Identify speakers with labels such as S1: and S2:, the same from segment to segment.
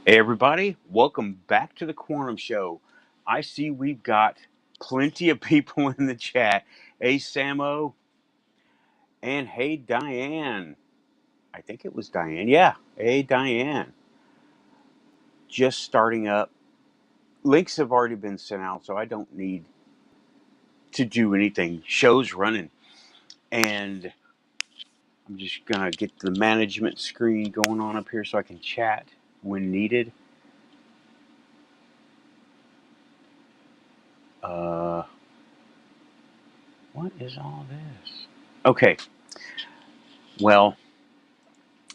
S1: Hey everybody, welcome back to the Quantum Show. I see we've got plenty of people in the chat. Hey Samo, and hey Diane. I think it was Diane. Yeah, hey Diane. Just starting up. Links have already been sent out, so I don't need to do anything. Show's running. And I'm just going to get the management screen going on up here so I can chat when needed. Uh, what is all this? Okay, well,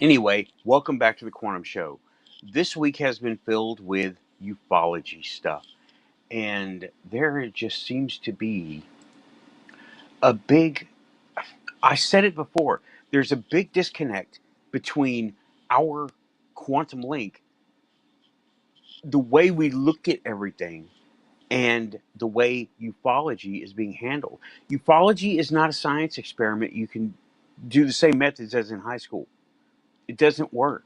S1: anyway, welcome back to the Quantum Show. This week has been filled with ufology stuff, and there just seems to be a big, I said it before, there's a big disconnect between our quantum link, the way we look at everything, and the way ufology is being handled. Ufology is not a science experiment. You can do the same methods as in high school. It doesn't work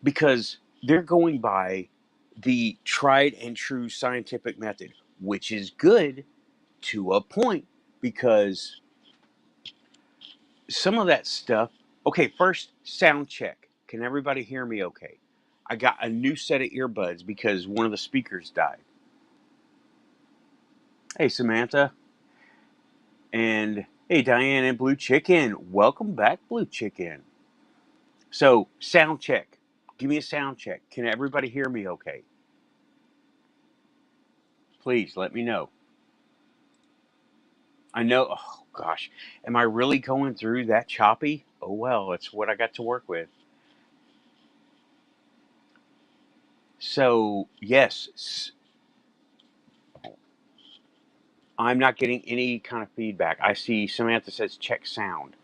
S1: because they're going by the tried and true scientific method, which is good to a point because some of that stuff. Okay, first, sound check. Can everybody hear me okay? I got a new set of earbuds because one of the speakers died. Hey, Samantha. And hey, Diane and Blue Chicken. Welcome back, Blue Chicken. So, sound check. Give me a sound check. Can everybody hear me okay? Please let me know. I know, oh gosh, am I really going through that choppy? Oh well, it's what I got to work with. So, yes, I'm not getting any kind of feedback. I see Samantha says check sound.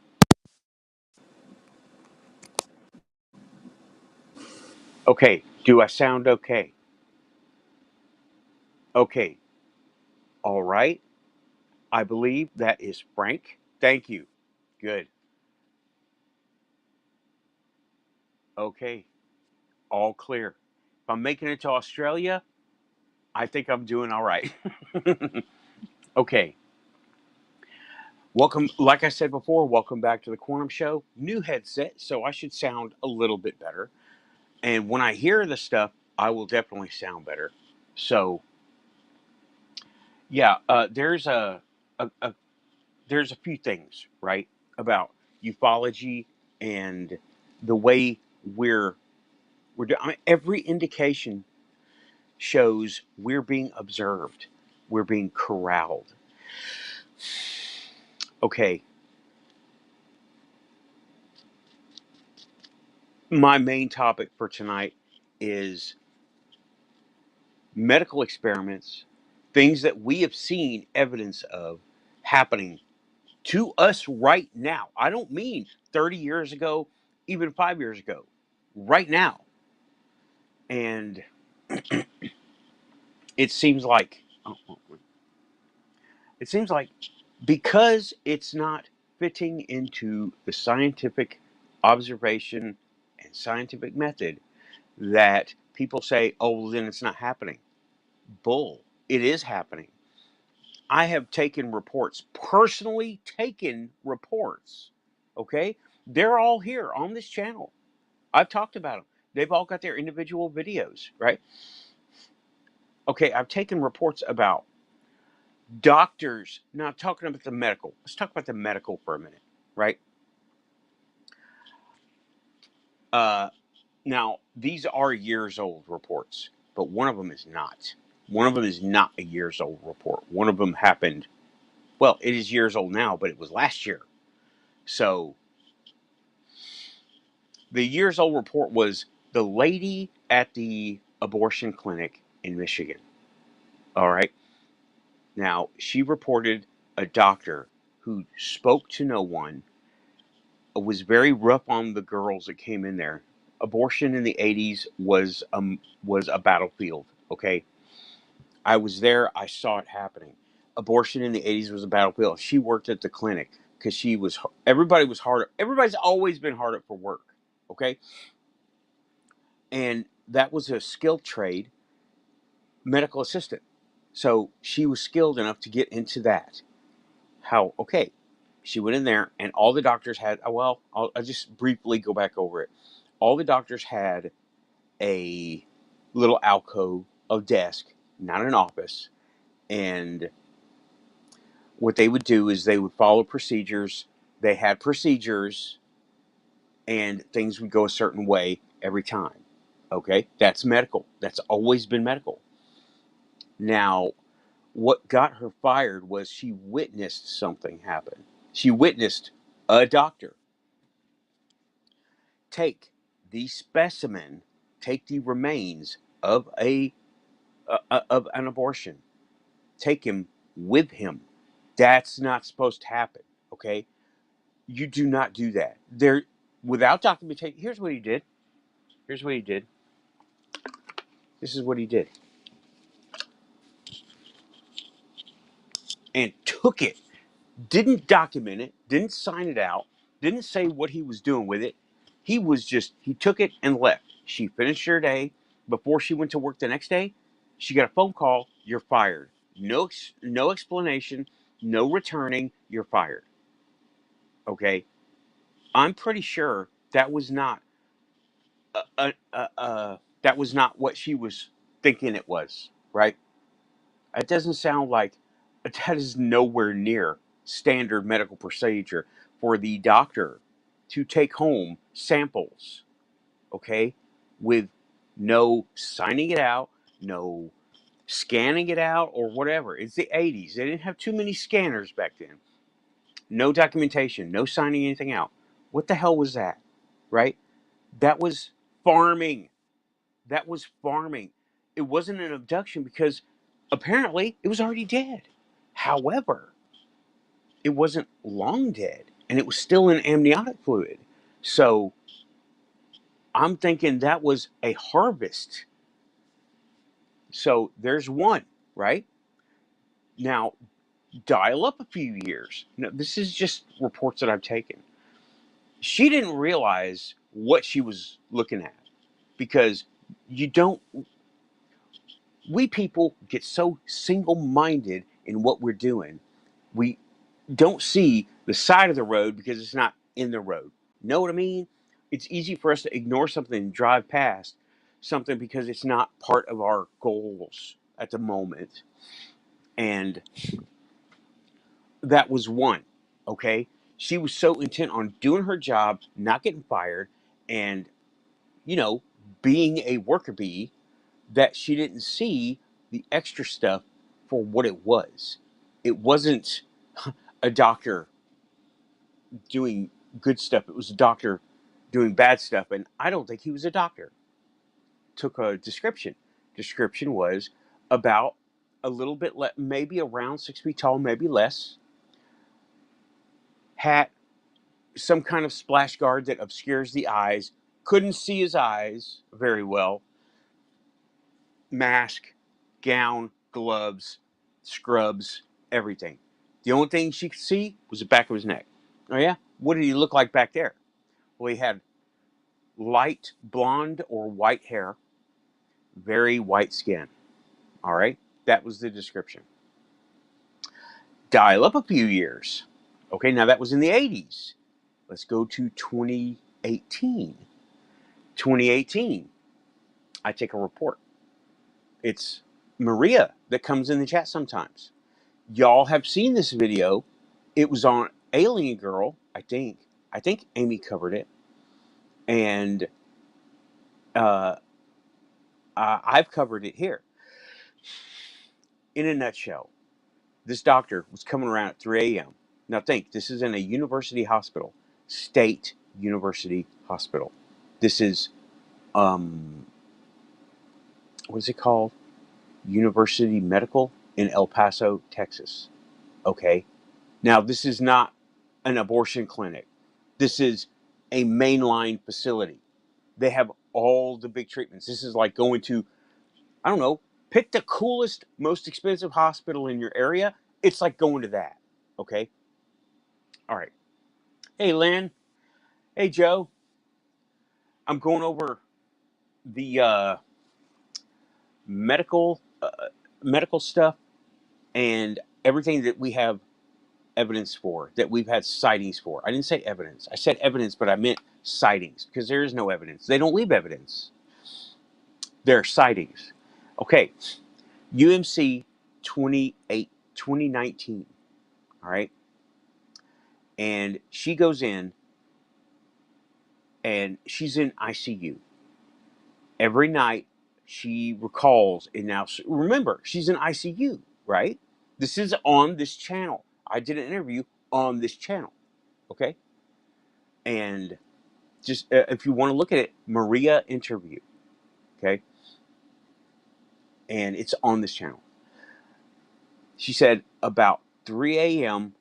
S1: Okay, do I sound okay? Okay, all right. I believe that is Frank. Thank you. Good. Okay, all clear. If I'm making it to Australia, I think I'm doing all right. Okay. Welcome, like I said before, welcome back to the Quantum Show. New headset, so I should sound a little bit better. And when I hear the stuff, I will definitely sound better. So, yeah, a there's a few things right about ufology and the way we're doing. I mean, every indication shows we're being observed, we're being corralled. Okay, my main topic for tonight is medical experiments, things that we have seen evidence of happening to us right now. I don't mean 30 years ago, even 5 years ago, right now. And it seems like, it seems like because it's not fitting into the scientific observation and scientific method, that people say, oh, well, then it's not happening. Bull. It is happening. I have taken reports, personally taken reports. Okay? They're all here on this channel. I've talked about them. They've all got their individual videos, right? Okay, I've taken reports about doctors. Now, talking about the medical. Let's talk about the medical for a minute, right? Uh, Now, these are years old reports, but one of them is not. One of them is not a years old report. One of them happened, well, it is years old now, but it was last year. So the years old report was the lady at the abortion clinic in Michigan. All right. Now, she reported a doctor who spoke to no one, was very rough on the girls that came in there. Abortion in the 80s was a battlefield, okay? I was there, I saw it happening. Abortion in the 80s was a battlefield. She worked at the clinic cuz everybody was hard. Everybody's always been hard up for work, okay? And that was a skilled trade, medical assistant. So she was skilled enough to get into that. How, okay, she went in there and all the doctors had, well, I'll just briefly go back over it. All the doctors had a little alcove, a desk, not an office. And what they would do is they would follow procedures. They had procedures and things would go a certain way every time. Okay, that's medical. That's always been medical. Now, what got her fired was she witnessed something happen. She witnessed a doctor take the specimen, take the remains of of an abortion, take him with him. That's not supposed to happen. Okay, you do not do that. There, without documentation. Here's what he did. Here's what he did. This is what he did, and took it. Didn't document it. Didn't sign it out. Didn't say what he was doing with it. He took it and left. She finished her day. Before she went to work the next day, she got a phone call. You're fired. No explanation. No returning. You're fired. Okay. I'm pretty sure that was not that was not what she was thinking it was, right? It doesn't sound like that is nowhere near standard medical procedure for the doctor to take home samples, okay, with no signing it out, no scanning it out or whatever. It's the 80s. They didn't have too many scanners back then. No documentation, no signing anything out. What the hell was that? Right? That was farming. That was farming. It wasn't an abduction because apparently it was already dead. However, it wasn't long dead and it was still in amniotic fluid. So I'm thinking that was a harvest. So there's one, right? Now, dial up a few years. Now, this is just reports that I've taken. She didn't realize what she was looking at because you don't we people get so single-minded in what we're doing. We don't see the side of the road because it's not in the road. Know what I mean? It's easy for us to ignore something and drive past something because it's not part of our goals at the moment. And that was one. Okay. She was so intent on doing her job, not getting fired, and, you know, being a worker bee that she didn't see the extra stuff for what it was. It wasn't a doctor doing good stuff. It was a doctor doing bad stuff. And I don't think he was a doctor. Took a description. Description was about a little bit, maybe around 6 feet tall, maybe less. Hat, some kind of splash guard that obscures the eyes. Couldn't see his eyes very well. Mask, gown, gloves, scrubs, everything. The only thing she could see was the back of his neck. Oh, yeah? What did he look like back there? Well, he had light blonde or white hair, very white skin. All right? That was the description. Dial up a few years. Okay, now that was in the 80s. Let's go to 2018. 2018, I take a report. It's Maria that comes in the chat sometimes. Y'all have seen this video. It was on Alien Girl, I think. I think Amy covered it. And uh, I've covered it here. In a nutshell, this doctor was coming around at 3 a.m. Now think, this is in a university hospital, state university hospital. This is, what is it called? University Medical in El Paso, Texas. Okay. Now, this is not an abortion clinic. This is a mainline facility. They have all the big treatments. This is like going to, I don't know, pick the coolest, most expensive hospital in your area. It's like going to that. Okay. All right. Hey, Lynn. Hey, Joe. I'm going over the medical medical stuff and everything that we have evidence for, that we've had sightings for. I didn't say evidence. I said evidence, but I meant sightings because there is no evidence. They don't leave evidence. They're sightings. Okay, UMC 2019. All right. And she goes in and she's in ICU. Every night she recalls, and now remember, she's in ICU, right? This is on this channel. I did an interview on this channel. Okay. And just if you want to look at it, Maria interview. Okay. And it's on this channel. She said about 3 a.m.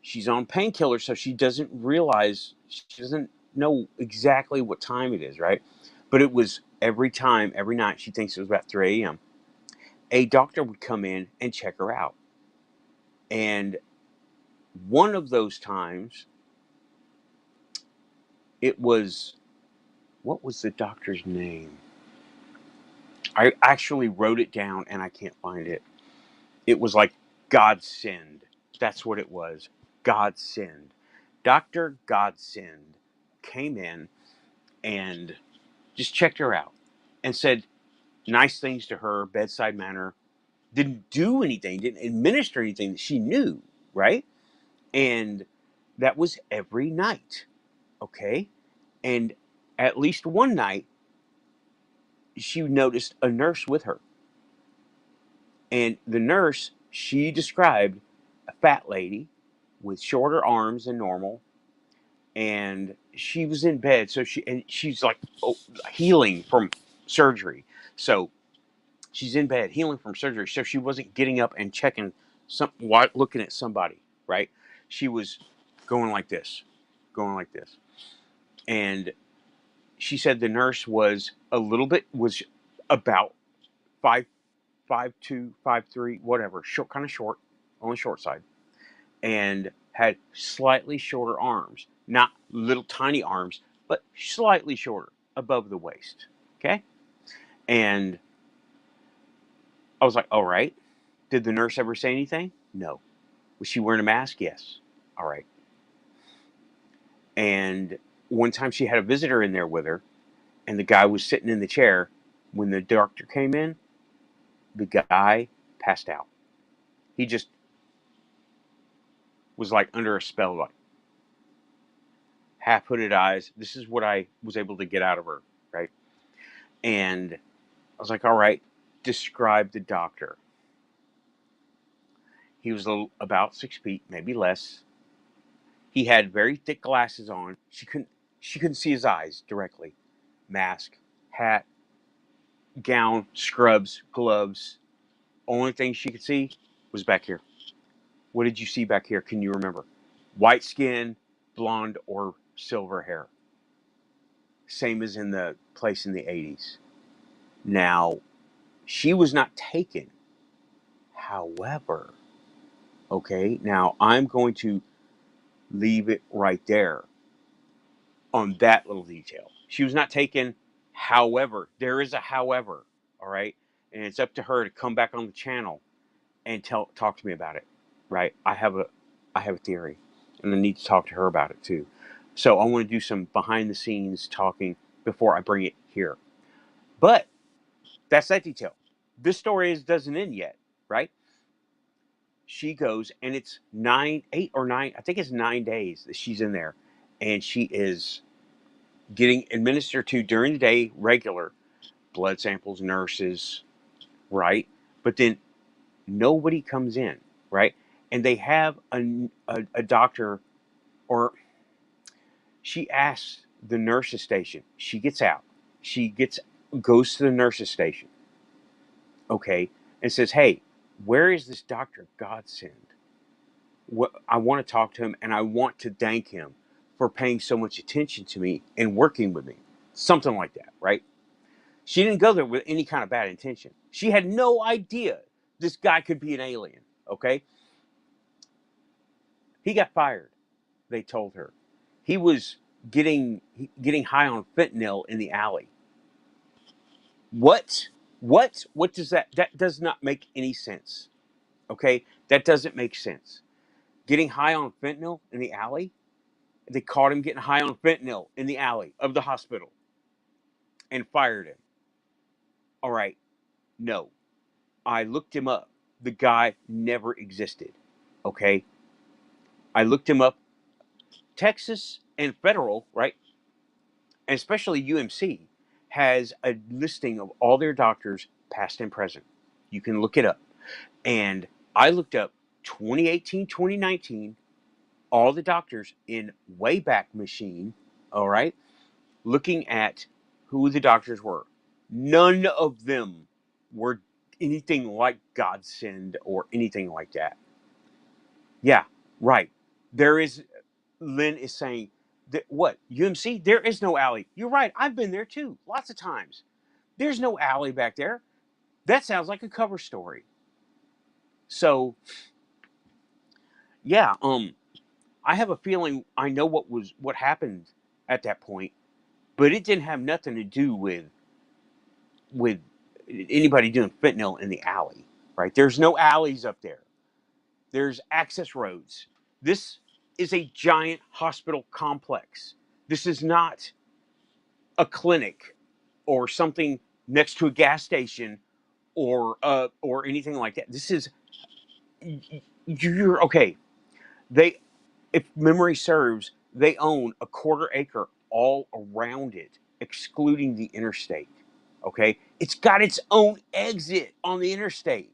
S1: she's on painkillers, so she doesn't realize, she doesn't know exactly what time it is, right? But it was every time, every night, she thinks it was about 3 a.m. A doctor would come in and check her out. And one of those times, it was, what was the doctor's name? I actually wrote it down and I can't find it. It was like Godsend. That's what it was. Godsend. Dr. Godsend came in and just checked her out and said nice things to her, bedside manner, didn't do anything, didn't administer anything that she knew, right? And that was every night, okay? And at least one night, she noticed a nurse with her. And the nurse, she described a fat lady with shorter arms than normal. And she was in bed. So she's like healing from surgery. So she's in bed healing from surgery. So she wasn't getting up and checking looking at somebody, right? She was going like this, going like this. And she said the nurse was was about 5'2", 5'3", whatever, short, kind of short, on the short side, and had slightly shorter arms, not little tiny arms, but slightly shorter above the waist. Okay. And I was like, all right. Did the nurse ever say anything? No. Was she wearing a mask? Yes. All right. And one time she had a visitor in there with her, and the guy was sitting in the chair. When the doctor came in, the guy passed out. He just was like under a spell, like half hooded eyes. This is what I was able to get out of her, right? And I was like, all right, describe the doctor. He was about 6 feet, maybe less. He had very thick glasses on. She couldn't see his eyes directly. Mask, hat, gown, scrubs, gloves. Only thing she could see was back here. What did you see back here? Can you remember? White skin, blonde or silver hair. Same as in the place in the 80s. Now, she was not taken. However, okay, now I'm going to leave it right there on that little detail. She was not taken. However, there is a however, all right? And it's up to her to come back on the channel and talk to me about it, right? I have a theory, and I need to talk to her about it too. So I want to do some behind the scenes talking before I bring it here. But that's that detail. This story doesn't end yet, right? She goes, and it's 8 or 9, I think it's 9 days that she's in there, and she is getting administered to during the day, regular blood samples, nurses, right? But then nobody comes in, right? And they have a doctor, or she asks the nurses station. She gets out. Goes to the nurses station, okay, and says, "Hey, where is this Dr. Godsend? I want to talk to him, and I want to thank him for paying so much attention to me and working with me." Something like that, right? She didn't go there with any kind of bad intention. She had no idea this guy could be an alien, okay? He got fired, they told her. He was getting high on fentanyl in the alley. What? What does that does not make any sense. Okay? That doesn't make sense. Getting high on fentanyl in the alley? They caught him getting high on fentanyl in the alley of the hospital and fired him. All right. No. I looked him up. The guy never existed. Okay? I looked him up. Texas and federal, right? And especially UMC has a listing of all their doctors, past and present. You can look it up. And I looked up 2018, 2019, all the doctors in Wayback Machine, all right, looking at who the doctors were. None of them were anything like Godsend or anything like that. Yeah, right. There is, Lynn is saying, that, what, UMC? There is no alley. You're right. I've been there too, lots of times. There's no alley back there. That sounds like a cover story. So, yeah, I have a feeling I know what happened at that point, but it didn't have nothing to do with anybody doing fentanyl in the alley, right? There's no alleys up there. There's access roads. This is a giant hospital complex. This is not a clinic or something next to a gas station or anything like that. This is, you're okay. They, if memory serves, they own a quarter acre all around it, excluding the interstate. Okay, it's got its own exit on the interstate.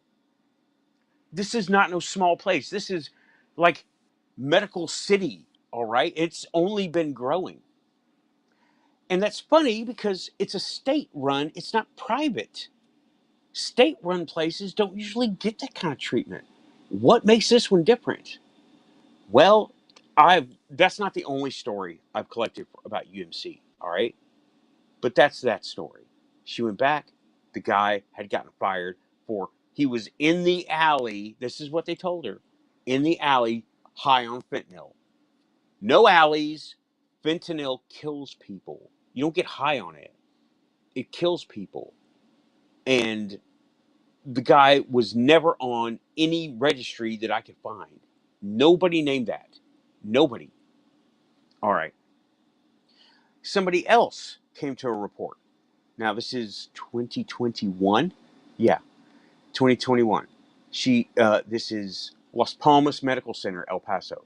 S1: This is not no small place. This is like medical city. All right, it's only been growing, and that's funny because it's a state run. It's not private. State run places don't usually get that kind of treatment. What makes this one different? Well, I've that's not the only story I've collected about UMC, all right? But that's that story. She went back, the guy had gotten fired for he was in the alley, this is what they told her, in the alley high on fentanyl. No alleys, fentanyl kills people. You don't get high on it. It kills people. And the guy was never on any registry that I could find. Nobody named that. Nobody. All right. Somebody else came to a report. Now, this is 2021. Yeah, 2021. This is Las Palmas Medical Center, El Paso.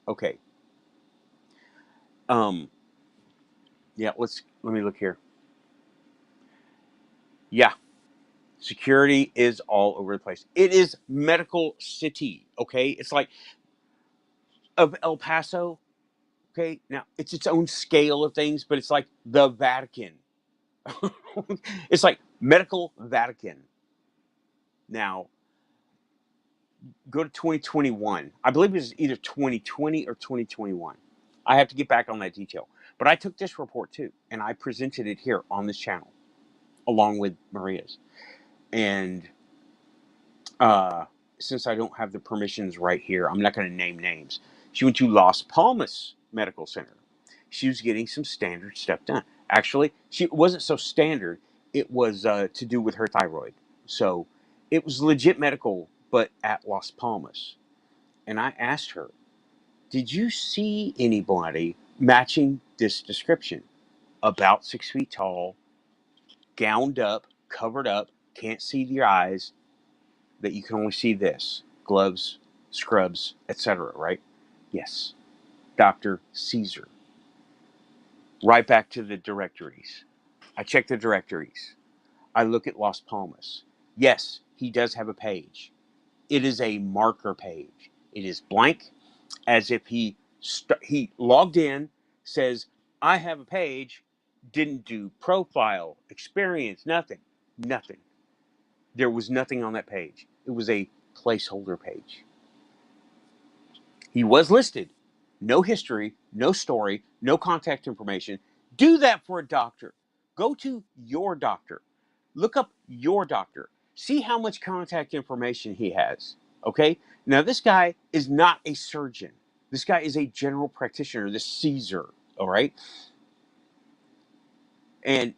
S1: Okay. Um, yeah, let me look here. Yeah, security is all over the place. It is medical city, okay? It's like of El Paso, okay? Now, it's its own scale of things, but it's like the Vatican. It's like medical Vatican. Now, go to 2021. I believe it was either 2020 or 2021. I have to get back on that detail. But I took this report too, and I presented it here on this channel, along with Maria's. And since I don't have the permissions right here, I'm not going to name names. She went to Las Palmas Medical Center. She was getting some standard stuff done. Actually, it wasn't so standard. It was to do with her thyroid. So it was legit medical, but at Las Palmas. And I asked her, did you see anybody matching this description? About 6 feet tall, gowned up, covered up, can't see your eyes, that you can only see this, gloves, scrubs, etc., right? Yes. Dr. Caesar. Right back to the directories. I check the directories. I look at Las Palmas. Yes, he does have a page. It is a marker page. It is blank, as if he logged in, says, I have a page, didn't do profile, experience, nothing. Nothing. There was nothing on that page. It was a placeholder page. He was listed. No history, no story, no contact information. Do that for a doctor. Go to your doctor. Look up your doctor. See how much contact information he has. Okay? Now, this guy is not a surgeon. This guy is a general practitioner, this Caesar. All right? And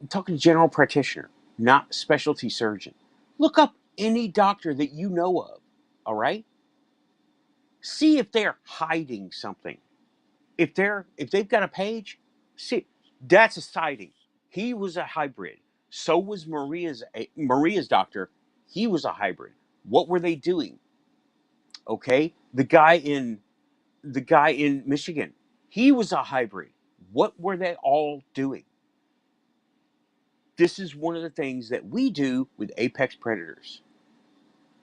S1: I'm talking general practitioner, not specialty surgeon. Look up any doctor that you know of, all right? See if they're hiding something. If they've got a page, see, that's a sighting. He was a hybrid. So was Maria's doctor. He was a hybrid. What were they doing? Okay, the guy in Michigan, he was a hybrid. What were they all doing? This is one of the things that we do with apex predators.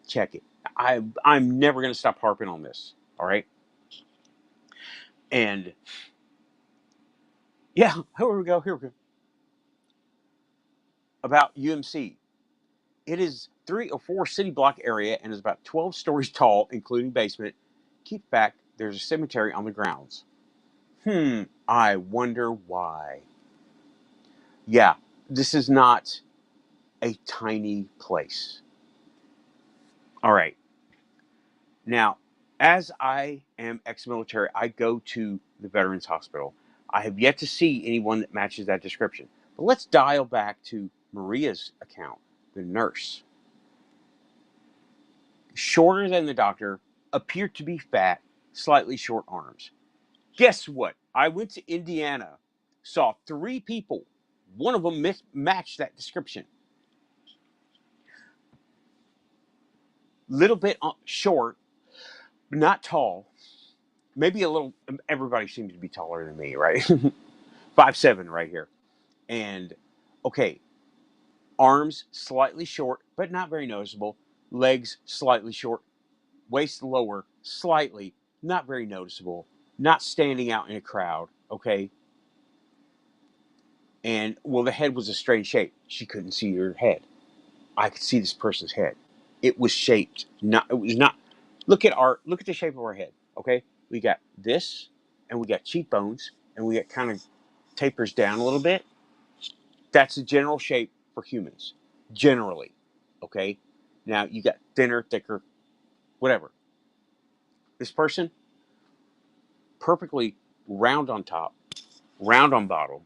S1: Check it. I'm never going to stop harping on this. All right, and yeah, here we go. Here we go. About UMC. It is 3 or 4 city block area and is about 12 stories tall, including basement. Keep back, there's a cemetery on the grounds. I wonder why. Yeah, this is not a tiny place. All right. Now, as I am ex-military, I go to the Veterans Hospital. I have yet to see anyone that matches that description. But let's dial back to Maria's account, the nurse. Shorter than the doctor, appeared to be fat, slightly short arms. Guess what? I went to Indiana, saw 3 people. One of them matched that description. Little bit short, not tall. Maybe a little. Everybody seems to be taller than me, right? 5'7" right here. And okay, arms slightly short, but not very noticeable. Legs slightly short, waist lower, slightly, not very noticeable, not standing out in a crowd, okay? And well, the head was a strange shape. She couldn't see her head. I could see this person's head. It was shaped, not, it was not, look at the shape of our head, okay? We got this, and we got cheekbones, and we got kind of tapers down a little bit. That's the general shape for humans, generally, okay? Now, you got thinner, thicker, whatever. This person, perfectly round on top, round on bottom,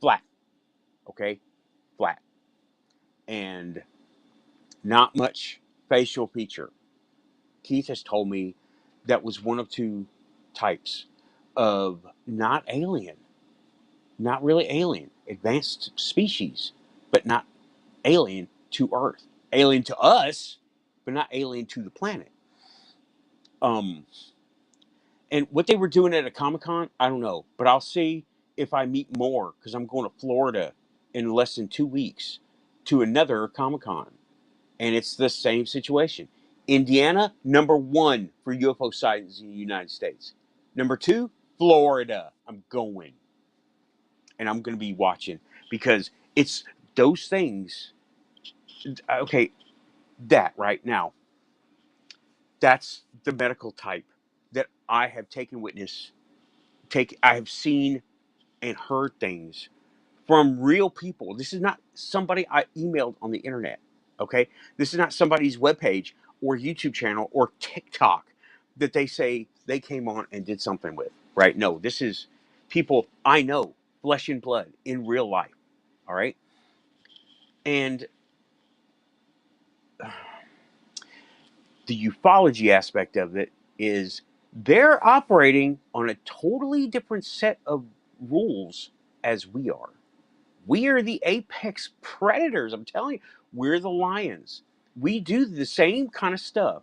S1: flat, okay? Flat. And not much facial feature. Keith has told me that was one of 2 types of not alien, not really alien, advanced species, but not alien to Earth. Alien to us, but not alien to the planet. Um, and what they were doing at a Comic-Con, I don't know, but I'll see if I meet more because I'm going to Florida in less than 2 weeks to another Comic-Con. And it's the same situation. Indiana, number 1 for UFO sightings in the United States. Number 2, Florida. I'm going. And I'm going to be watching because it's those things. Okay, that right now, that's the medical type that I have taken witness. I have seen and heard things from real people. This is not somebody I emailed on the internet. Okay, this is not somebody's webpage or YouTube channel or TikTok that they say they came on and did something with. Right? No, this is people I know, flesh and blood, in real life. All right, and the ufology aspect of it is they're operating on a totally different set of rules as we are. We are the apex predators. I'm telling you, we're the lions. We do the same kind of stuff.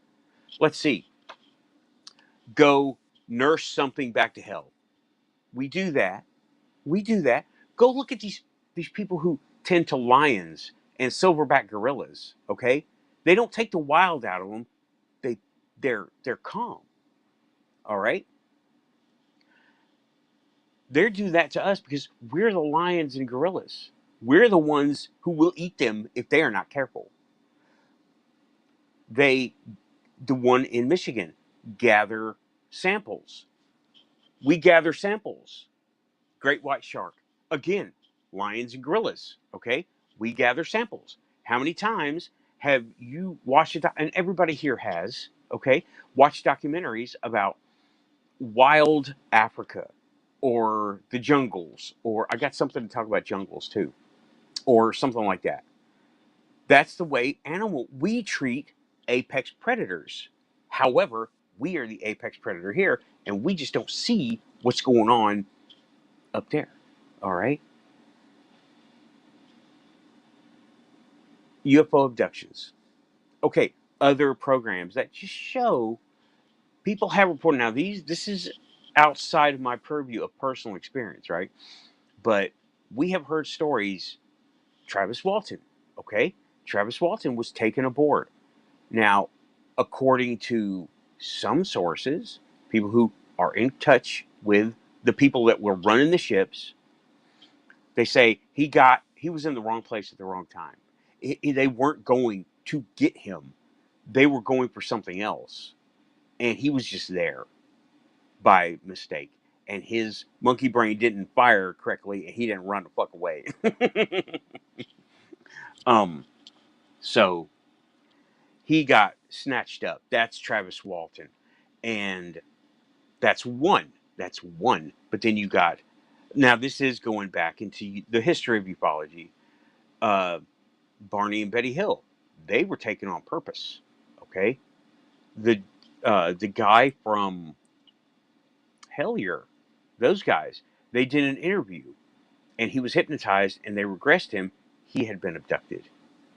S1: Let's see. Go nurse something back to health. We do that. We do that. Go look at these people who tend to lions and silverback gorillas. Okay, they don't take the wild out of them. They they're calm. All right. They do that to us because we're the lions and gorillas. We're the ones who will eat them if they are not careful. They the one in Michigan, gather samples. We gather samples. Great white shark. Again, lions and gorillas. Okay, we gather samples. How many times have you watched it? And everybody here has. Okay, watched documentaries about wild Africa. or the jungles, or I got something to talk about jungles too, or something like that. That's the way we treat apex predators. However, we are the apex predator here, and we just don't see what's going on up there. All right. UFO abductions. Okay. Other programs that just show people have reported. Now, this is outside of my purview of personal experience, right? But we have heard stories. Travis Walton, okay? Travis Walton was taken aboard. Now, according to some sources, people who are in touch with the people that were running the ships, they say he was in the wrong place at the wrong time. They weren't going to get him. They were going for something else. And he was just there by mistake. And his monkey brain didn't fire correctly and he didn't run the fuck away. um so he got snatched up. That's Travis Walton. And that's one. That's one. But then you got, now this is going back into the history of ufology. Uh, Barney and Betty Hill, they were taken on purpose. Okay. The the guy from Hellier, those guys, they did an interview and he was hypnotized and they regressed him. He had been abducted.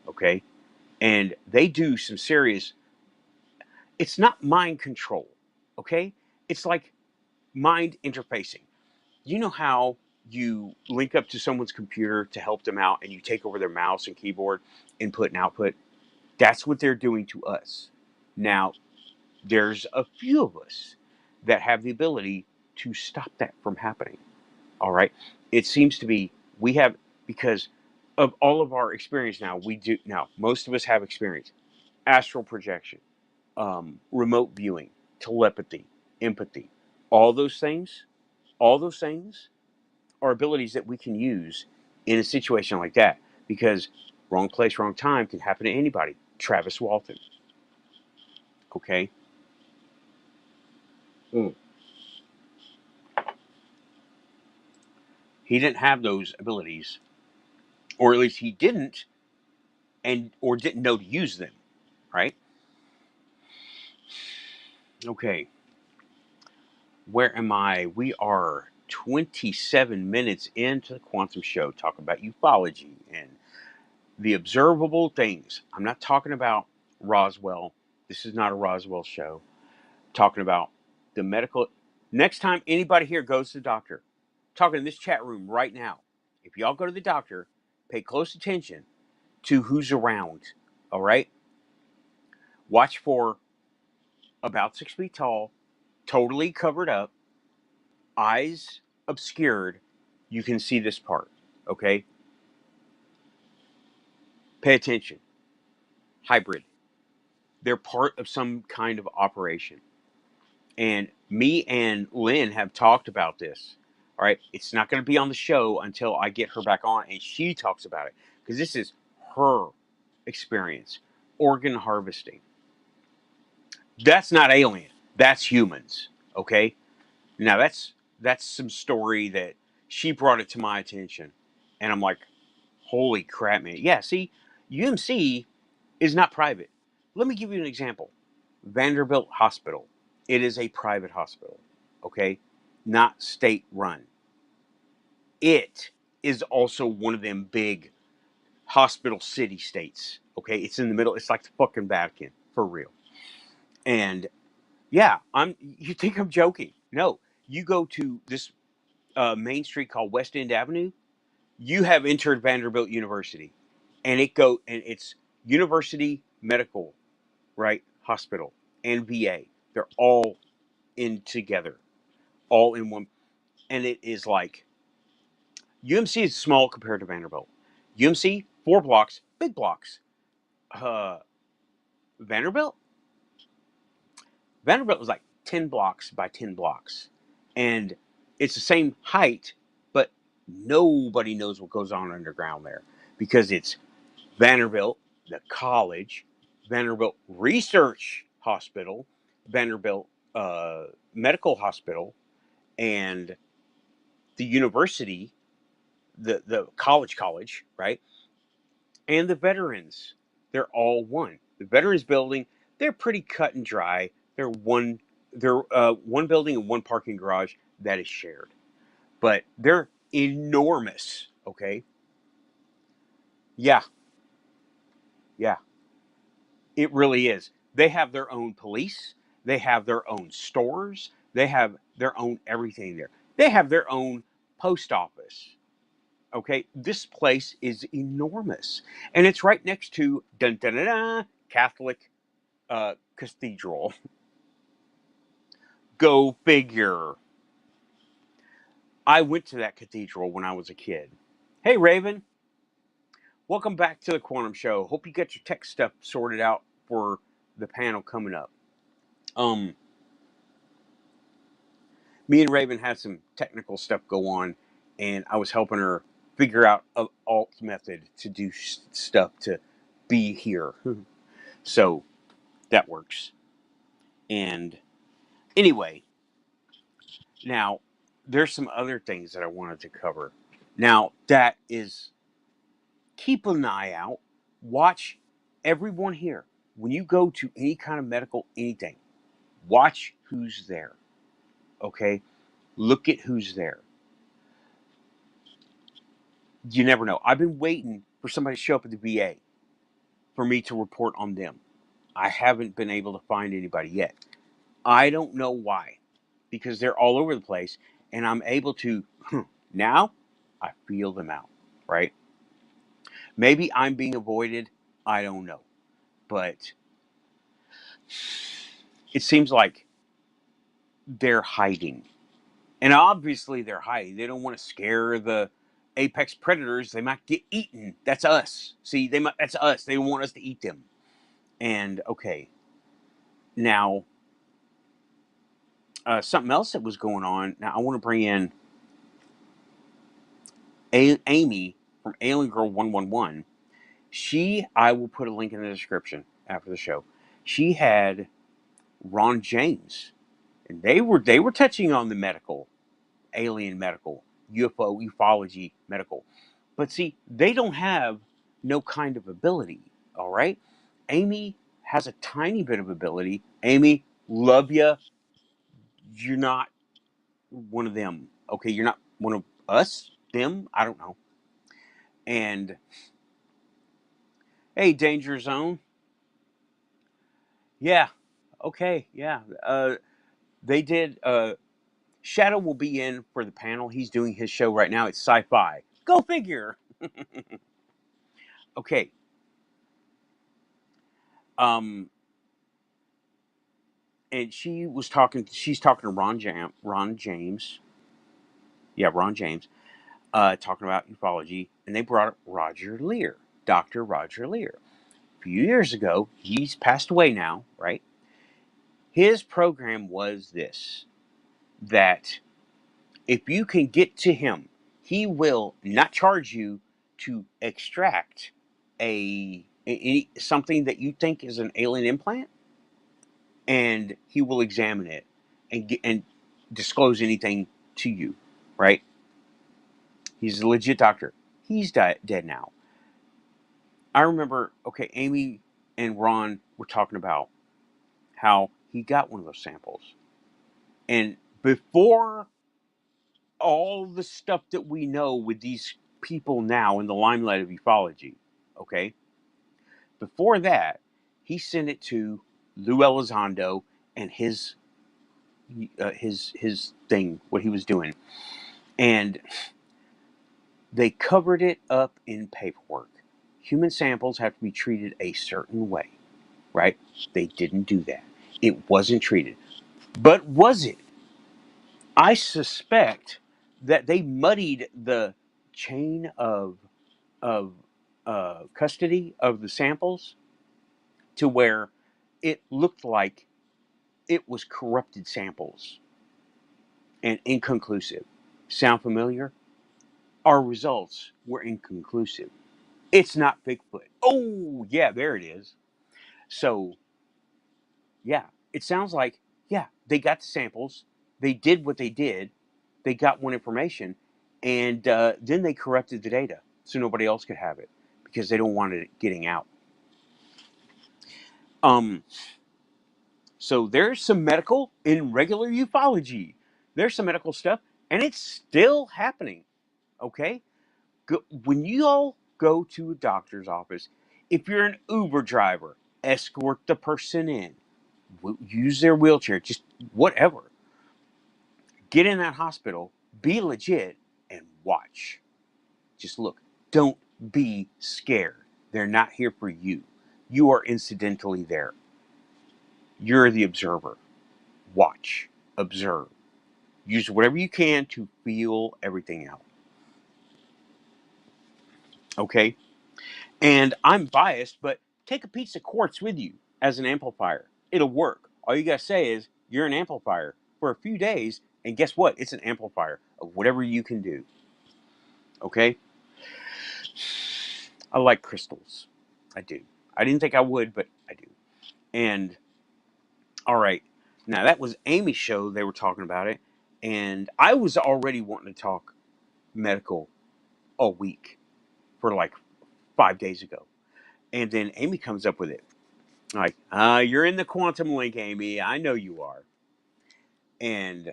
S1: Okay. And they do some serious, it's not mind control. Okay. It's like mind interfacing. You know how you link up to someone's computer to help them out and you take over their mouse and keyboard, input and output? That's what they're doing to us. Now, there's a few of us that have the ability to stop that from happening. All right. It seems to be we have, because of all of our experience now, we do now, most of us have experience. Astral projection, remote viewing, telepathy, empathy, all those things, all those things are abilities that we can use in a situation like that, because wrong place, wrong time can happen to anybody. Travis Walton. Okay. Mm. He didn't have those abilities, or at least he didn't, and or didn't know to use them. Right. Okay. Where am I? We are 27 minutes into the Quantum Show, talking about ufology and the observable things. I'm not talking about Roswell. This is not a Roswell show. I'm talking about the medical. Next time anybody here goes to the doctor, I'm talking in this chat room right now. If y'all go to the doctor, pay close attention to who's around. All right. Watch for about 6 feet tall, totally covered up, eyes obscured. You can see this part. Okay. Pay attention. Hybrid. They're part of some kind of operation. And me and Lynn have talked about this. All right. It's not going to be on the show until I get her back on and she talks about it, because this is her experience. Organ harvesting. That's not alien. That's humans. Okay. Now that's some story that she brought it to my attention. And I'm like, holy crap, man. Yeah. See, UMC is not private. Let me give you an example. Vanderbilt Hospital. It is a private hospital, okay? Not state run. It is also one of them big hospital city states, okay? It's in the middle. It's like the fucking Vatican, for real. And yeah, you think I'm joking. No, you go to this main street called West End Avenue, you have entered Vanderbilt University. And it's University Medical, right? Hospital and VA. They're all in together, all in one. And it is like UMC is small compared to Vanderbilt. UMC, 4 blocks, big blocks. Uh, Vanderbilt, Vanderbilt was like 10 blocks by 10 blocks. And it's the same height, but nobody knows what goes on underground there, because it's Vanderbilt, the college, Vanderbilt Research Hospital, Vanderbilt Medical Hospital, and the university, the college, right? And the veterans, they're all one. The veterans building, they're pretty cut and dry. They're one building and one parking garage that is shared, but they're enormous. Okay, yeah, yeah, it really is. They have their own police. They have their own stores. They have their own everything there. They have their own post office. Okay, this place is enormous, and it's right next to dun, dun, dun, dun, Catholic cathedral. Go figure. I went to that cathedral when I was a kid. Hey, Raven, welcome back to the Quantum Show. Hope you got your tech stuff sorted out for the panel coming up. Me and Raven had some technical stuff go on, and I was helping her figure out an alt method to do stuff to be here. So that works. And anyway, now there's some other things that I wanted to cover. Now, that is, keep an eye out. Watch everyone here. When you go to any kind of medical anything, watch who's there. Okay? Look at who's there. You never know. I've been waiting for somebody to show up at the VA for me to report on them. I haven't been able to find anybody yet. I don't know why, because they're all over the place, and I'm able to, now I feel them out, right? Maybe I'm being avoided. I don't know. But it seems like they're hiding. And obviously they're hiding. They don't want to scare the apex predators. They might get eaten. That's us. See, that's us. They want us to eat them. And okay, now something else that was going on. Now I want to bring in Amy from Alien Girl 111. I will put a link in the description after the show. She had Ron James, and they were touching on the medical, alien medical, UFO, ufology medical. But see, they don't have no kind of ability, all right? Amy has a tiny bit of ability. Amy, love you. You're not one of them, okay? You're not one of us, them, I don't know. And hey, Danger Zone. Yeah, okay, yeah. They did, Shadow will be in for the panel. He's doing his show right now. It's sci-fi. Go figure. Okay. Um, and she's talking to Ron James. Yeah, Ron James, talking about ufology, and they brought up Roger Lear, Dr. Roger Lear. A few years ago, he's passed away now, right? His program was this, that if you can get to him, he will not charge you to extract something that you think is an alien implant, and he will examine it and disclose anything to you, right? He's a legit doctor. He's dead now. I remember, okay, Amy and Ron were talking about how he got one of those samples. And before all the stuff that we know with these people now in the limelight of ufology, okay, before that, he sent it to Lou Elizondo and his thing, what he was doing. And they covered it up in paperwork. Human samples have to be treated a certain way, right? They didn't do that. It wasn't treated. But was it? I suspect that they muddied the chain of custody of the samples to where it looked like it was corrupted samples and inconclusive. Sound familiar? Our results were inconclusive. It's not Bigfoot. Oh, yeah, there it is. So, yeah, it sounds like, yeah, they got the samples. They did what they did. they got one information, and then they corrupted the data so nobody else could have it because they don't want it getting out. So there's some medical in regular ufology. There's some medical stuff, and it's still happening. Okay, when you all go to a doctor's office, if you're an Uber driver, escort the person in. Use their wheelchair, just whatever. Get in that hospital, be legit, and watch. Just look. Don't be scared. They're not here for you. You are incidentally there. You're the observer. Watch. Observe. Use whatever you can to feel everything out. Okay? And I'm biased, but take a piece of quartz with you as an amplifier. It'll work. All you gotta say is you're an amplifier for a few days, and guess what? It's an amplifier of whatever you can do. Okay? I like crystals. I do. I didn't think I would, but I do. And all right. Now that was Amy's show. They were talking about it, and I was already wanting to talk medical all week for like 5 days ago. And then Amy comes up with it. Like, you're in the quantum link, Amy. I know you are. And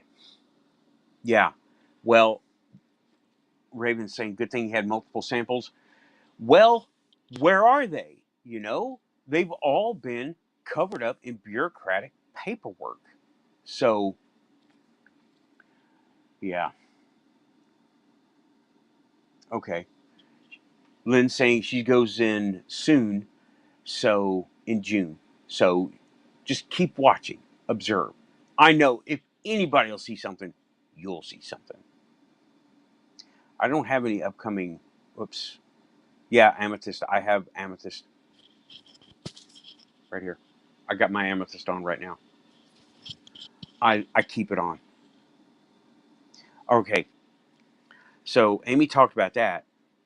S1: yeah, well, Raven's saying, good thing he had multiple samples. Well, where are they? You know, they've all been covered up in bureaucratic paperwork. So, yeah. Okay. Lynn's saying she goes in soon. So, in June. So, just keep watching, observe. I know if anybody will see something, you'll see something. I don't have any upcoming. Whoops. Yeah, amethyst. I have amethyst right here. I got my amethyst on right now. I keep it on. Okay. So Amy talked about that,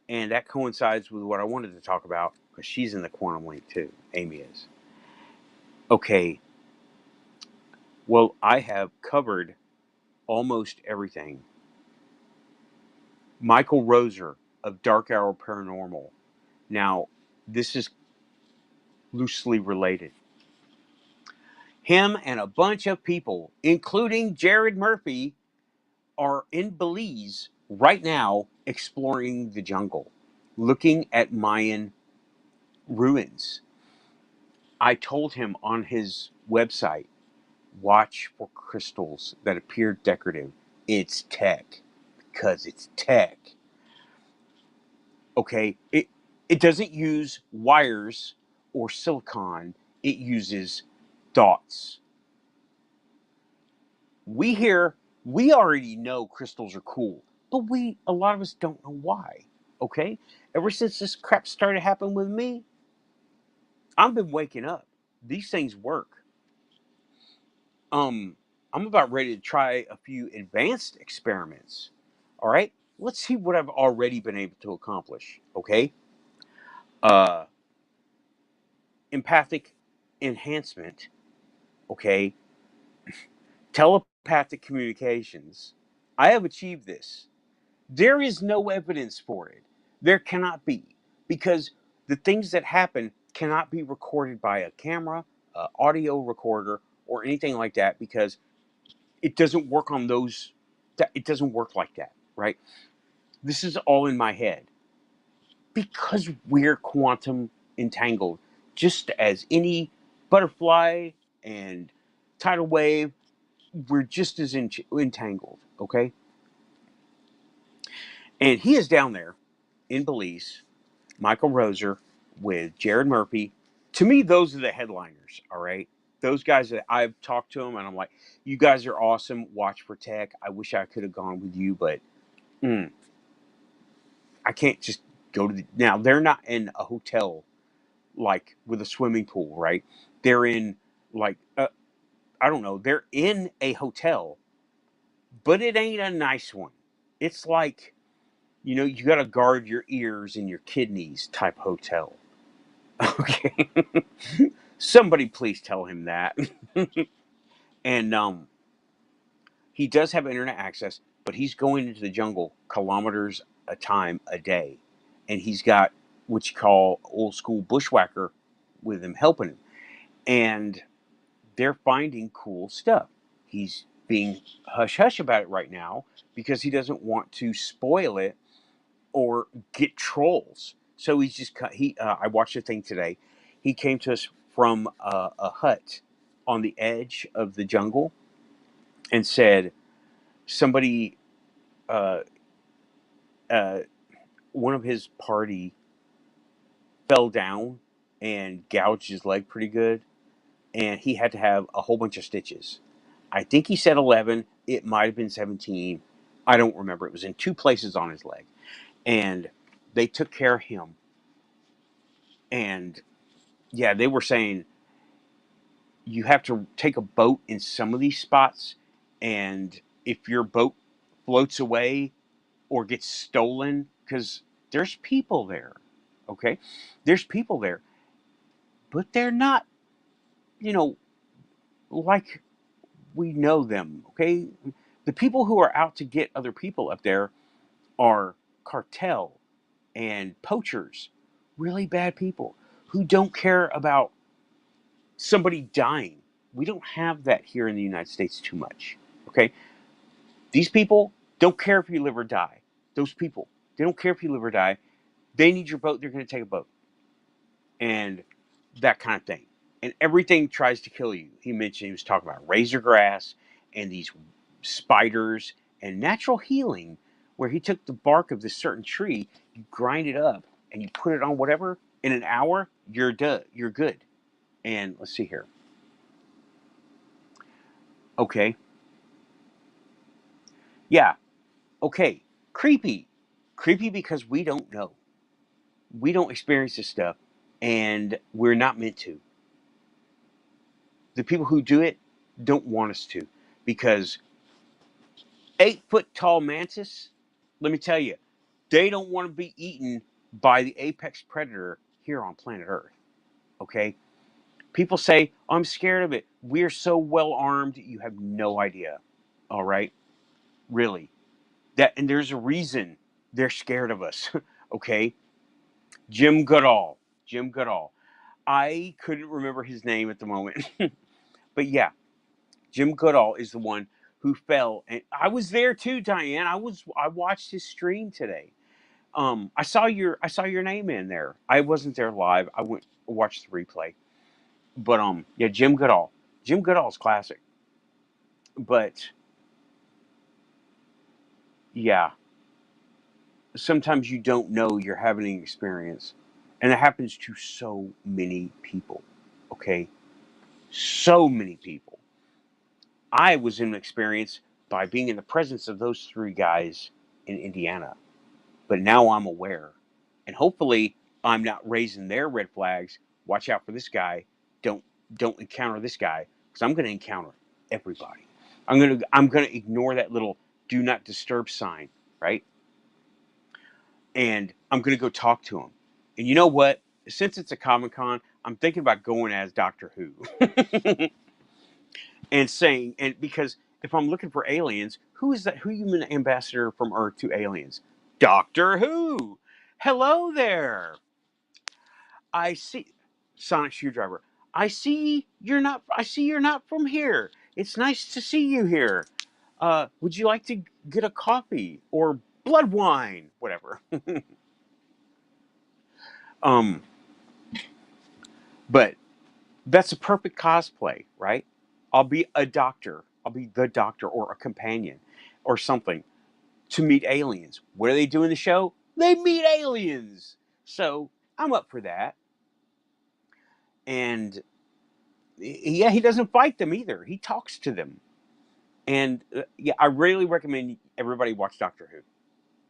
S1: and that coincides with what I wanted to talk about because she's in the quantum link too. Amy is. Okay. Well, I have covered almost everything. Michael Roser of Dark Hour Paranormal. Now, this is loosely related. Him and a bunch of people, including Jared Murphy, are in Belize right now exploring the jungle, looking at Mayan ruins. I told him on his website, watch for crystals that appear decorative. It's tech, because it's tech. Okay, it doesn't use wires or silicon. It uses dots. We already know crystals are cool, but a lot of us don't know why. Okay, ever since this crap started happening with me, I've been waking up. These things work. I'm about ready to try a few advanced experiments. All right, let's see what I've already been able to accomplish. Okay, uh, empathic enhancement. Okay, telepathic communications. I have achieved this. There is no evidence for it. There cannot be, because the things that happen cannot be recorded by a camera, audio recorder, or anything like that, because it doesn't work on those. It doesn't work like that, right? This is all in my head because we're quantum entangled, just as any butterfly and tidal wave. We're just as entangled, okay? And he is down there in Belize, Michael Roser with Jared Murphy. To me, those are the headliners, all right? Those guys that I've talked to them, and I'm like, you guys are awesome. Watch for tech. I wish I could have gone with you, but I can't just go to now, they're not in a hotel like with a swimming pool, right? They're in like, I don't know, they're in a hotel, but it ain't a nice one. It's like, you got to guard your ears and your kidneys type hotel. Okay. Somebody please tell him that. And he does have internet access. but he's going into the jungle kilometers a time a day, and he's got what you call old school bushwhacker with him helping him, and they're finding cool stuff. He's being hush hush about it right now because he doesn't want to spoil it or get trolls. So he's just he. I watched a thing today. He came to us from a hut on the edge of the jungle and said somebody, uh, uh, one of his party fell down and gouged his leg pretty good, and he had to have a whole bunch of stitches. I think he said 11. It might have been 17. I don't remember. It was in two places on his leg, and they took care of him. And yeah, they were saying you have to take a boat in some of these spots, and if your boat floats away or gets stolen, because there's people there, okay, there's people there, but they're not, you know, like we know them, okay. The people who are out to get other people up there are cartel and poachers, really bad people who don't care about somebody dying. We don't have that here in the United States too much. Okay, these people don't care if you live or die. Those people, they don't care if you live or die. They need your boat. They're going to take a boat and that kind of thing. And everything tries to kill you. He was talking about razor grass and these spiders and natural healing, where he took the bark of this certain tree, you grind it up, and you put it on whatever. In an hour, you're done. You're good. And let's see here. Okay. Yeah. Okay. Creepy. Creepy because we don't know. We don't experience this stuff, and we're not meant to. The people who do it don't want us to, because 8 foot tall mantis, let me tell you, they don't want to be eaten by the apex predator here on planet Earth. Okay? People say, I'm scared of it. We're so well armed, you have no idea. All right? Really. And there's a reason they're scared of us. Okay? Jim Goodall. Jim Goodall. I couldn't remember his name at the moment. But yeah, Jim Goodall is the one who fell, and I was there too, Diane. I watched his stream today. I saw your name in there. I wasn't there live. I went watched the replay. But yeah, Jim Goodall. Jim Goodall's classic. But yeah, sometimes you don't know you're having an experience, and it happens to so many people. Okay, so many people. I was in an experience by being in the presence of those three guys in Indiana, but now I'm aware, and hopefully I'm not raising their red flags. Watch out for this guy. Don't don't encounter this guy, because I'm going to encounter everybody. I'm gonna ignore that little do not disturb sign, right? And I'm gonna go talk to him. And you know what? Since it's a Comic Con, I'm thinking about going as Doctor Who. And saying, and because if I'm looking for aliens, who is that? Who you an ambassador from Earth to aliens? Doctor Who. Hello there. I see Sonic Screwdriver. I see you're not from here. It's nice to see you here. Would you like to get a coffee or blood wine, whatever? um, but that's a perfect cosplay, right? I'll be a doctor. I'll be the doctor or a companion or something to meet aliens. What do they do in the show? They meet aliens. So I'm up for that. And yeah, he doesn't fight them either. He talks to them. And yeah, I really recommend everybody watch Doctor Who.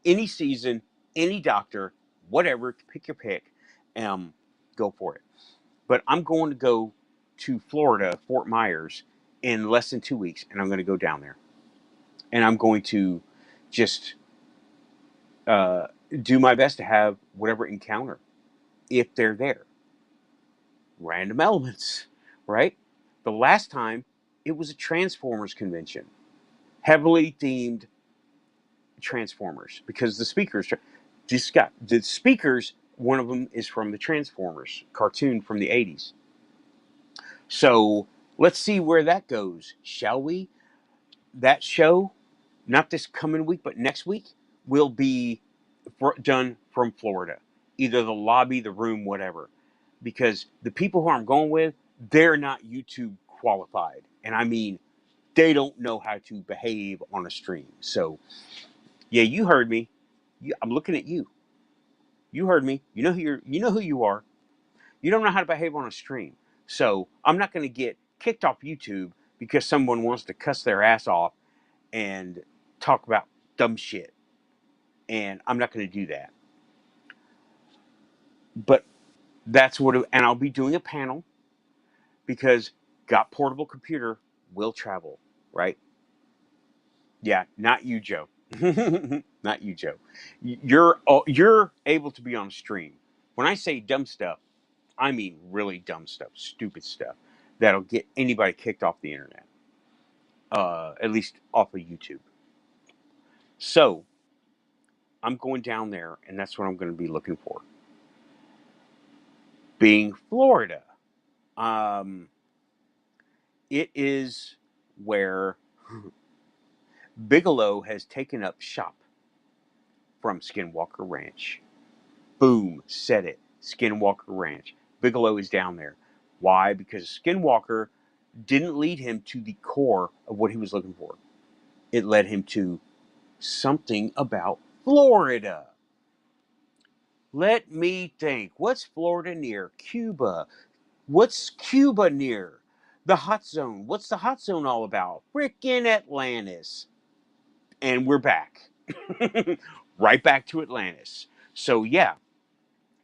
S1: Any season, any doctor, whatever, pick your pick. Um, Go for it. But I'm going to go to Florida, Fort Myers, in less than 2 weeks, and I'm going to go down there. And I'm going to just uh, do my best to have whatever encounter, if they're there. Random elements, right? The last time, it was a Transformers convention, heavily themed Transformers, because the speakers, one of them is from the Transformers cartoon from the 80s. So let's see where that goes, shall we? That show, not this coming week, but next week, will be done from Florida. Either the lobby, the room, whatever. Because the people who I'm going with, they're not YouTube qualified. And I mean, they don't know how to behave on a stream. So, yeah, you heard me. I'm looking at you. You heard me. You know who you are. You don't know how to behave on a stream. So, I'm not going to get kicked off YouTube because someone wants to cuss their ass off and talk about dumb shit. And I'm not going to do that. But that's what, and I'll be doing a panel because got portable computer, will travel, right? Yeah, not you, Joe. Not you, Joe. You're able to be on stream. When I say dumb stuff, I mean really dumb stuff, stupid stuff that'll get anybody kicked off the internet, at least off of YouTube. So I'm going down there, and that's what I'm going to be looking for. Being Florida, it is where Bigelow has taken up shop from Skinwalker Ranch. Boom, said it. Skinwalker Ranch. Bigelow is down there. Why? Because Skinwalker didn't lead him to the core of what he was looking for. It led him to something about Florida. Let me think. What's Florida near? Cuba. What's Cuba near? The hot zone. What's the hot zone all about? Frickin' Atlantis. And we're back. Right back to Atlantis. So, yeah,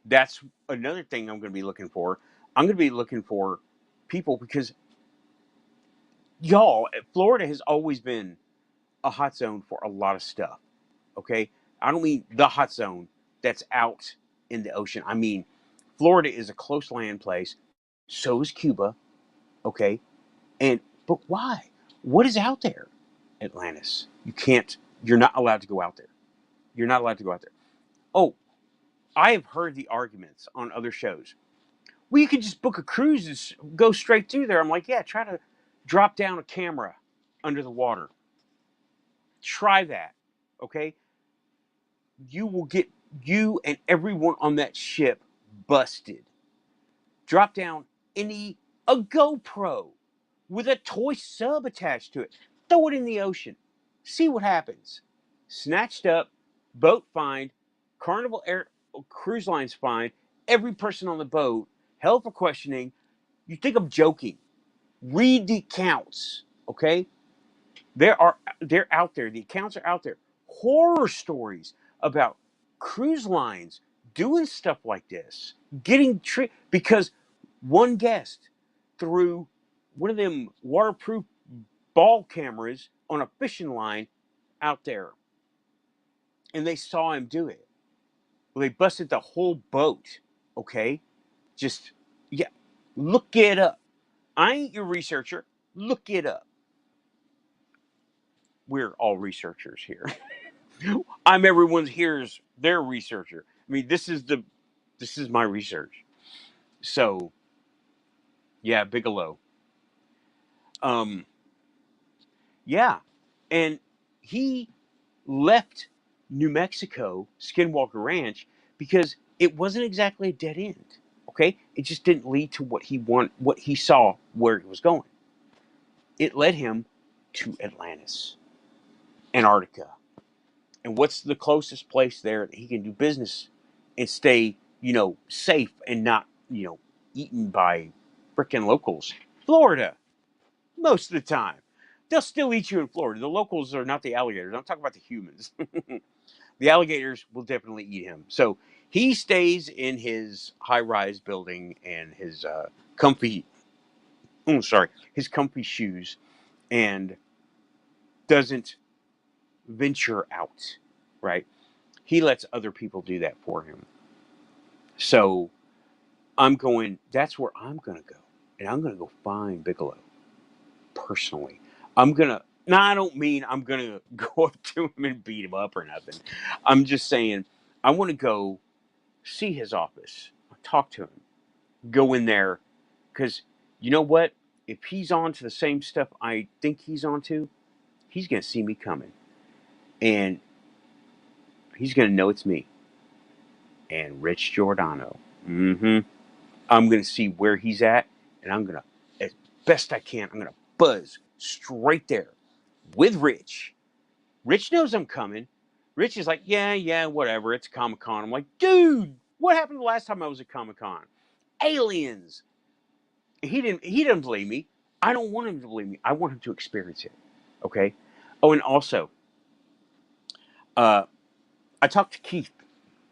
S1: that's another thing I'm going to be looking for. I'm going to be looking for people because, y'all, Florida has always been a hot zone for a lot of stuff. Okay? I don't mean the hot zone that's out in the ocean. I mean, Florida is a close land place. So is Cuba. Okay? But why? What is out there? Atlantis. You're not allowed to go out there. You're not allowed to go out there. Oh, I have heard the arguments on other shows. Well, you could just book a cruise and go straight through there. I'm like, yeah, try to drop down a camera under the water. Try that. Okay? You will get you and everyone on that ship busted. Drop down a GoPro with a toy sub attached to it. Throw it in the ocean. See what happens. Snatched up, boat find, Carnival Air Cruise Lines find, every person on the boat, held for questioning. You think I'm joking. Read the accounts, okay? They're out there. The accounts are out there. Horror stories about cruise lines doing stuff like this, getting tricked because one guest threw one of them waterproof ball cameras on a fishing line out there, and they saw him do it. Well, they busted the whole boat. Okay, just yeah, look it up. I ain't your researcher. Look it up. We're all researchers here. I'm everyone's here's their researcher. I mean, this is my research. So yeah, Bigelow. Um, yeah, and he left New Mexico, Skinwalker Ranch, because it wasn't exactly a dead end. Okay, it just didn't lead to what he saw where it was going. It led him to Atlantis, Antarctica. And what's the closest place there that he can do business and stay, safe and not, eaten by frickin' locals? Florida, most of the time. They'll still eat you in Florida. The locals are not the alligators. I'm talking about the humans. The alligators will definitely eat him. So he stays in his high-rise building and his his comfy shoes, and doesn't venture out, right? He lets other people do that for him. So that's where I'm going to go. And I'm going to go find Bigelow personally. I'm going to Now, I don't mean I'm going to go up to him and beat him up or nothing. I'm just saying I want to go see his office, talk to him, go in there. Because you know what? If he's on to the same stuff I think he's on to, he's going to see me coming. And he's going to know it's me and Rich Giordano. Mm-hmm. I'm going to see where he's at, and I'm going to, as best I can, I'm going to buzz straight there with Rich. Rich knows I'm coming. Rich is like, yeah, whatever. It's Comic Con. I'm like, dude, what happened the last time I was at Comic Con? Aliens. He didn't believe me. I don't want him to believe me. I want him to experience it. Okay. Oh, and also, uh, I talked to Keith,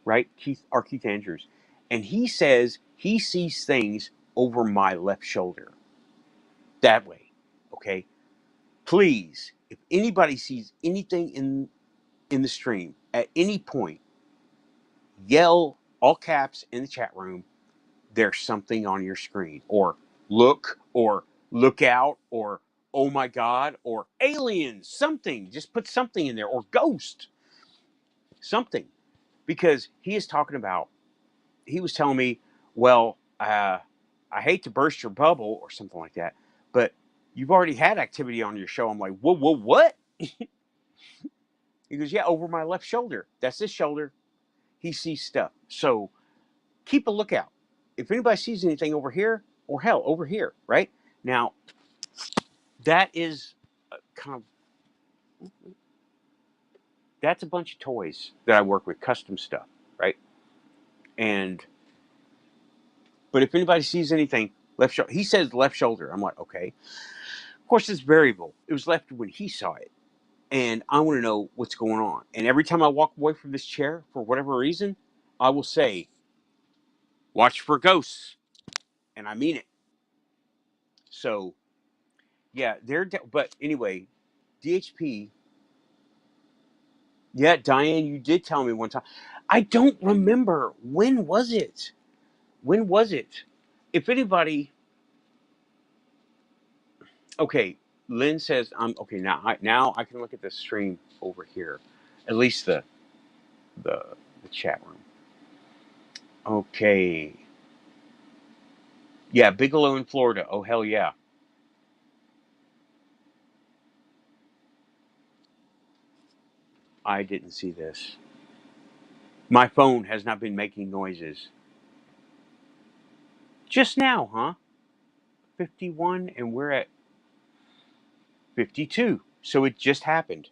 S1: right? Keith Andrews, and he says he sees things over my left shoulder. That way. Okay. Please, if anybody sees anything in the stream at any point, yell all caps in the chat room, there's something on your screen, or look out, or oh my god, or aliens, something. Just put something in there, or ghost, something. Because he was telling me, well, I hate to burst your bubble or something like that, but you've already had activity on your show. I'm like, whoa, what? He goes, yeah, over my left shoulder. That's his shoulder. He sees stuff. So keep a lookout. If anybody sees anything over here, or hell, over here, right? Now, that is kind of, that's a bunch of toys that I work with, custom stuff, right? And, but if anybody sees anything, left shoulder, he says left shoulder. I'm like, okay. Of course, it's variable. It was left when he saw it. And I want to know what's going on. And every time I walk away from this chair, for whatever reason, I will say, watch for ghosts. And I mean it. So, yeah, but anyway, DHP. Yeah, Diane, you did tell me one time. I don't remember. When was it? When was it? If anybody, okay, Lynn says I'm okay now. Now I can look at the stream over here, at least the the chat room. Okay, yeah, Bigelow in Florida. Oh hell yeah. I didn't see this. My phone has not been making noises. Just now, huh? 51, and we're at 52. So it just happened.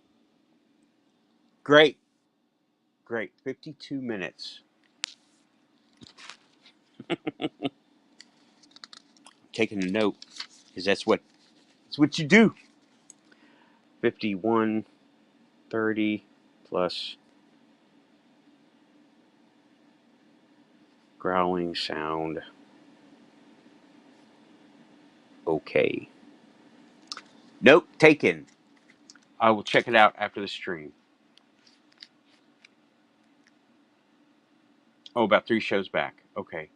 S1: Great, great. 52 minutes. Taking a note because that's what you do. 51, 30 plus growling sound. Okay. Note taken. I will check it out after the stream. Oh, about 3 shows back. Okay.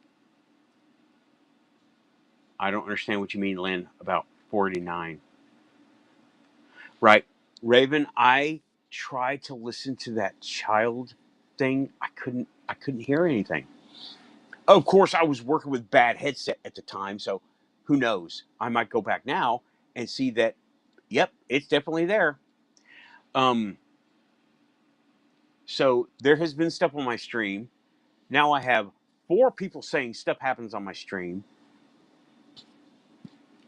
S1: I don't understand what you mean, Lynn, about 49. Right. Raven, I tried to listen to that child thing. I couldn't hear anything. Of course, I was working with bad headset at the time, so who knows? I might go back now and see that, yep, it's definitely there. Um, so there has been stuff on my stream. Now I have 4 people saying stuff happens on my stream.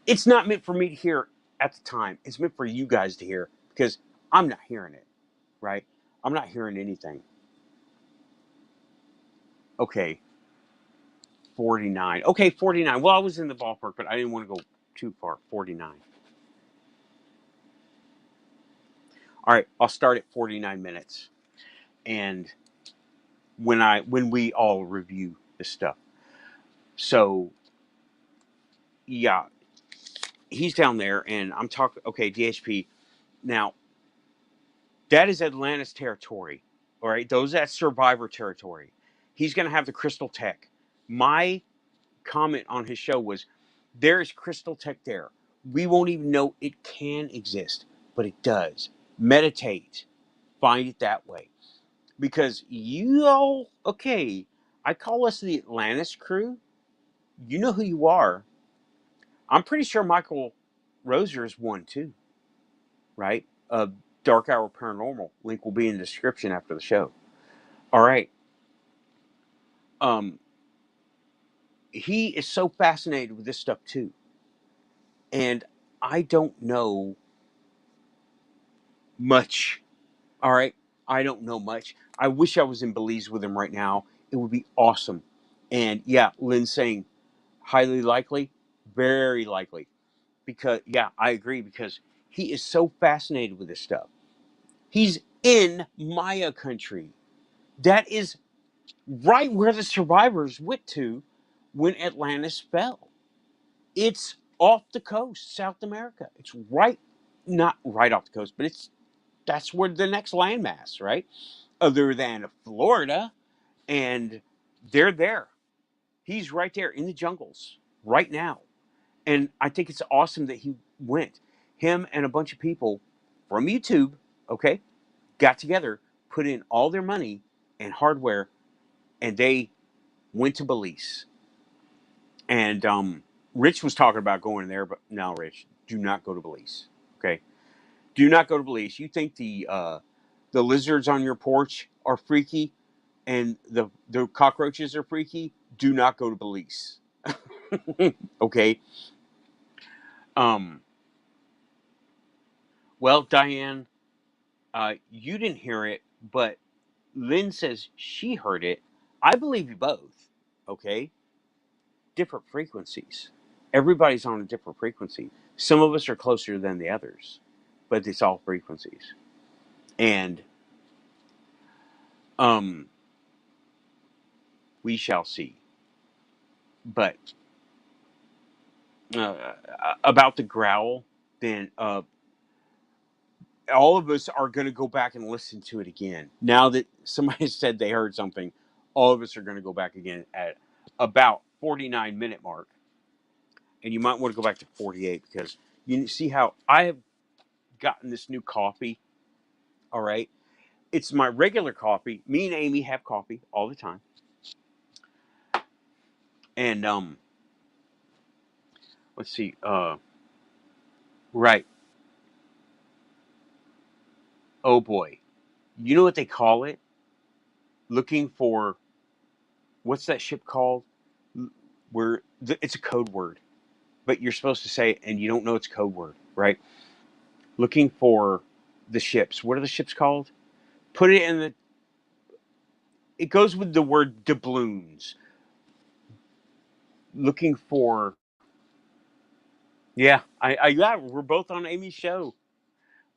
S1: It's not meant for me to hear at the time. It's meant for you guys to hear because I'm not hearing it, right? I'm not hearing anything. Okay, 49. Okay, 49. Well, I was in the ballpark, but I didn't want to go too far. 49. All right, I'll start at 49 minutes. And when we all review the stuff. So, yeah, he's down there and I'm talking okay, DHP. Now, that is Atlantis territory. All right, that's Survivor territory. He's going to have the crystal tech. My comment on his show was there is crystal tech there. We won't even know it can exist. but it does. Meditate. Find it that way. Because you all, okay, I call us the Atlantis crew. You know who you are. I'm pretty sure Michael Roser is one too, right? Dark Hour Paranormal. Link will be in the description after the show. All right. Um, he is so fascinated with this stuff too. And I don't know much. All right. I don't know much. I wish I was in Belize with him right now. It would be awesome. And yeah, Lynn's saying highly likely, very likely. Because, yeah, I agree because he is so fascinated with this stuff. He's in Maya country. That is right where the survivors went to when Atlantis fell. It's off the coast, South America. It's right, not right off the coast, but that's where the next landmass, right? Other than Florida, and they're there. He's right there in the jungles right now. And I think it's awesome that he went. Him and a bunch of people from YouTube, okay, got together, put in all their money and hardware, and they went to Belize. And Rich was talking about going there, but no, Rich, do not go to Belize. Okay, do not go to Belize. You think the lizards on your porch are freaky, and the cockroaches are freaky? Do not go to Belize. Okay. Um. Well, Diane, you didn't hear it, but Lynn says she heard it. I believe you both. Okay, different frequencies. Everybody's on a different frequency. Some of us are closer than the others, but it's all frequencies. And um, we shall see. But about the growl, then all of us are going to go back and listen to it again. Now that somebody said they heard something, all of us are going to go back again at about 49-minute mark. And you might want to go back to 48 because you see how I have gotten this new coffee. All right. It's my regular coffee. Me and Amy have coffee all the time. And let's see. Right. Oh boy. You know what they call it? Looking for what's that ship called? Where it's a code word, but you're supposed to say it and you don't know it's a code word, right? Looking for the ships. What are the ships called? Put it in the. It goes with the word doubloons. Looking for. Yeah, yeah, we're both on Amy's show.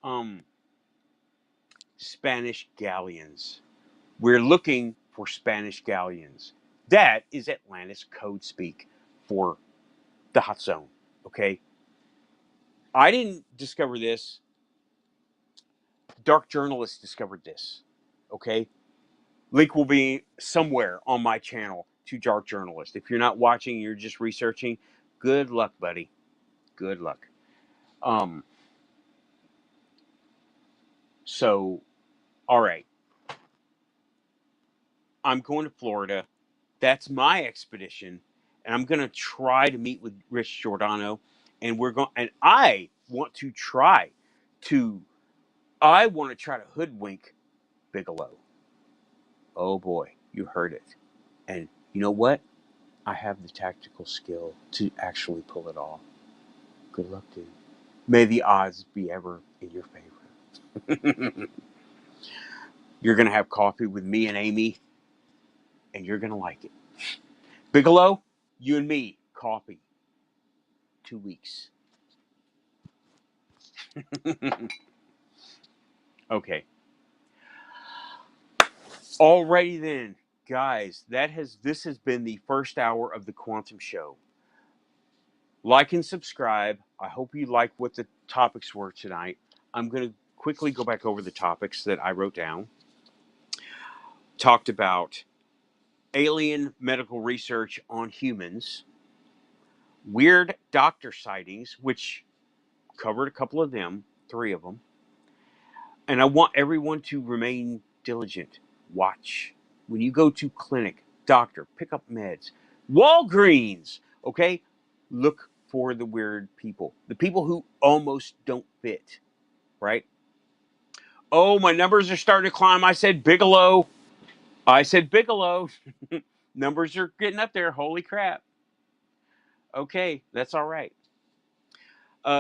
S1: Um, Spanish galleons. We're looking for Spanish galleons. That is Atlantis code speak for the hot zone. Okay, I didn't discover this. Dark journalists discovered this. Okay, link will be somewhere on my channel to Dark Journalist. If you're not watching, you're just researching. Good luck, buddy. Good luck. Um. So, all right. I'm going to Florida. That's my expedition, and I'm going to try to meet with Rich Giordano, and we're going. And to. I want to try to hoodwink Bigelow. Oh boy, you heard it. And you know what? I have the tactical skill to actually pull it off. Good luck, dude. May the odds be ever in your favor. You're going to have coffee with me and Amy, and you're going to like it. Bigelow, you and me, coffee. 2 weeks. Okay. Alrighty then, guys. This has been the first hour of the Quantum Show. Like and subscribe. I hope you like what the topics were tonight. I'm going to quickly go back over the topics that I wrote down. Talked about alien medical research on humans, weird doctor sightings, which covered a couple of them, 3 of them. And I want everyone to remain diligent. Watch. When you go to clinic, doctor, pick up meds, Walgreens, okay? Look for the weird people. The people who almost don't fit, right? Oh, my numbers are starting to climb. I said Bigelow. I said Bigelow. Numbers are getting up there. Holy crap. Okay, that's all right.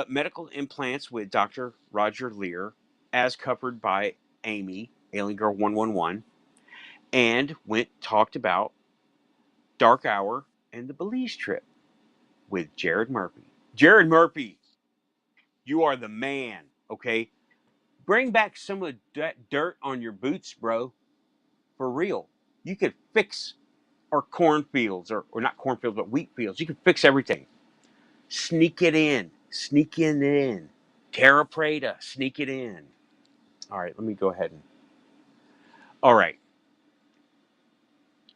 S1: Medical implants with Dr. Roger Lear, as covered by Amy, Alien Girl 111, and talked about Dark Hour and the Belize trip with Jared Murphy. Jared Murphy, you are the man, okay? Bring back some of that dirt on your boots, bro. For real. You could fix our cornfields, or not cornfields, but wheat fields. You could fix everything. Sneak it in. Sneak it in. Terra Preta. Sneak it in. All right, let me go ahead and. All right.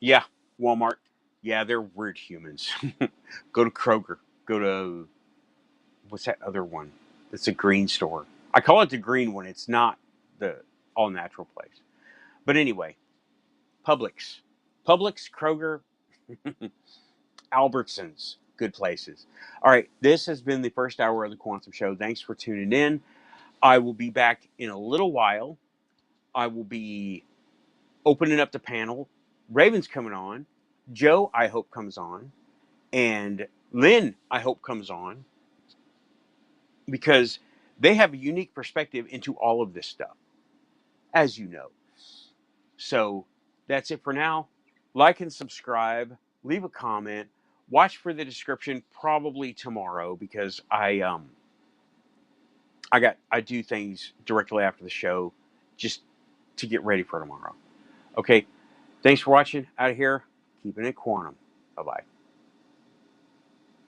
S1: Yeah, Walmart. Yeah, they're weird humans. Go to Kroger. Go to. What's that other one? It's a green store. I call it the green one. It's not the all natural place. But anyway, Publix. Publix, Kroger, Albertsons. Good places. All right, this has been the first hour of the Quantum Show. Thanks for tuning in. I will be back in a little while. I will be opening up the panel. Raven's coming on. Joe, I hope, comes on. And Lynn, I hope, comes on. Because they have a unique perspective into all of this stuff, as you know. So that's it for now. Like and subscribe. Leave a comment. Watch for the description probably tomorrow because I do things directly after the show just to get ready for tomorrow. Okay. Thanks for watching. Out of here. Keeping it quantum. Bye-bye.